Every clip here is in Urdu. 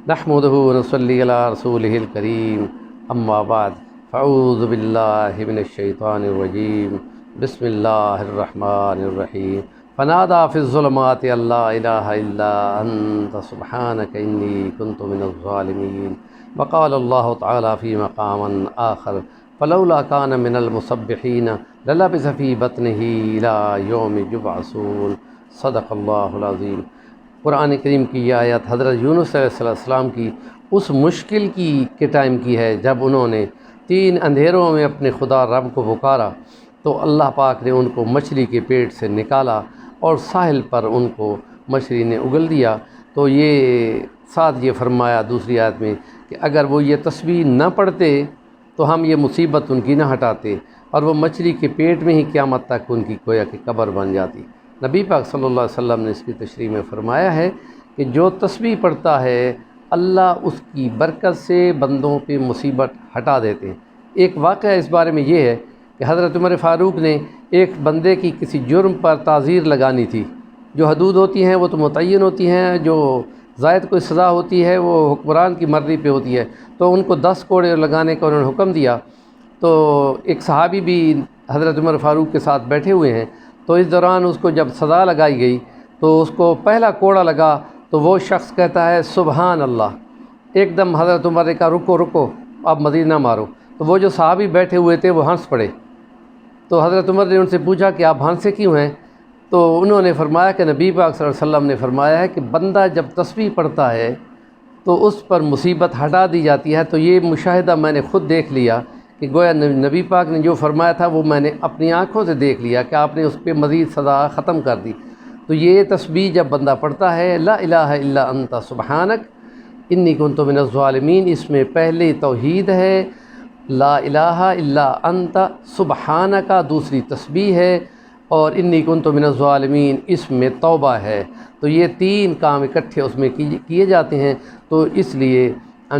نحمدہ ونصلی علی رسولہ الکریم، اما بعد، فاعوذ باللہ من الشیطان الرجیم، بسم اللہ الرحمن الرحیم۔ فنادى في الظلمات أن لا إله إلا أنت سبحانك إني كنت من الظالمين۔ وقال الله تعالى في مقام آخر: فلولا كان من المسبحين للبث في بطنه إلى يوم يبعثون۔ صدق اللہ العظیم۔ قرآن کریم کی یہ آیت حضرت یونس علیہ السلام کی اس مشکل کے ٹائم کی ہے جب انہوں نے 3 اندھیروں میں اپنے خدا رب کو پکارا تو اللہ پاک نے ان کو مچھلی کے پیٹ سے نکالا اور ساحل پر ان کو مچھلی نے اگل دیا۔ تو یہ ساتھ یہ فرمایا دوسری آیت میں کہ اگر وہ یہ تسبیح نہ پڑھتے تو ہم یہ مصیبت ان کی نہ ہٹاتے، اور وہ مچھلی کے پیٹ میں ہی قیامت تک ان کی گویا کہ قبر بن جاتی۔ نبی پاک صلی اللہ علیہ وسلم نے اس کی تشریح میں فرمایا ہے کہ جو تسبیح پڑھتا ہے اللہ اس کی برکت سے بندوں پہ مصیبت ہٹا دیتے ہیں۔ ایک واقعہ اس بارے میں یہ ہے کہ حضرت عمر فاروق نے ایک بندے کی کسی جرم پر تعزیر لگانی تھی۔ جو حدود ہوتی ہیں وہ تو متعین ہوتی ہیں، جو زائد کوئی سزا ہوتی ہے وہ حکمران کی مرضی پہ ہوتی ہے۔ تو ان کو 10 کوڑے لگانے کا انہوں نے حکم دیا۔ تو ایک صحابی بھی حضرت عمر فاروق کے ساتھ بیٹھے ہوئے ہیں، تو اس دوران اس کو جب سزا لگائی گئی تو اس کو پہلا کوڑا لگا تو وہ شخص کہتا ہے سبحان اللہ۔ ایک دم حضرت عمر نے کہا رکو رکو، آپ مزید نہ مارو۔ تو وہ جو صحابی بیٹھے ہوئے تھے وہ ہنس پڑے۔ تو حضرت عمر نے ان سے پوچھا کہ آپ ہنسے کیوں ہیں؟ تو انہوں نے فرمایا کہ نبی پاک صلی اللہ علیہ وسلم نے فرمایا ہے کہ بندہ جب تسبیح پڑھتا ہے تو اس پر مصیبت ہٹا دی جاتی ہے۔ تو یہ مشاہدہ میں نے خود دیکھ لیا کہ گویا نبی پاک نے جو فرمایا تھا وہ میں نے اپنی آنکھوں سے دیکھ لیا کہ آپ نے اس پہ مزید سزا ختم کر دی۔ تو یہ تسبیح جب بندہ پڑھتا ہے لا الہ الا انت سبحانک انی کنت من الظالمین، اس میں پہلے توحید ہے لا الہ الا انت سبحانک، دوسری تسبیح ہے، اور انی کنت من الظالمین اس میں توبہ ہے۔ تو یہ 3 کام اکٹھے اس میں کیے جاتے ہیں۔ تو اس لیے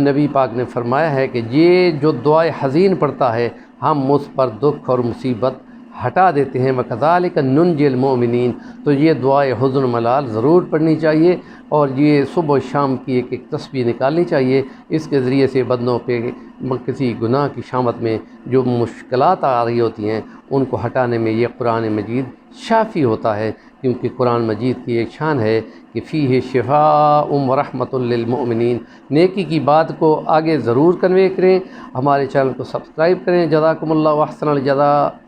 نبی پاک نے فرمایا ہے کہ یہ جو دعائے حزین پڑھتا ہے ہم اس پر دکھ اور مصیبت ہٹا دیتے ہیں۔ وَكَذَلِكَ نُنْجِي الْمُؤْمِنِينَ۔ تو یہ دعائے حزن ملال ضرور پڑھنی چاہیے، اور یہ صبح و شام کی ایک تسبیح نکالنی چاہیے۔ اس کے ذریعے سے بندوں پہ کسی گناہ کی شامت میں جو مشکلات آ رہی ہوتی ہیں ان کو ہٹانے میں یہ قرآن مجید شافی ہوتا ہے، کیونکہ قرآن مجید کی ایک شان ہے کہ فیہ شفاء ورحمۃ للمؤمنین۔ نیکی کی بات کو آگے ضرور کنوے کریں، ہمارے چینل کو سبسکرائب کریں۔ جزاکم اللہ واحسن الجزاء۔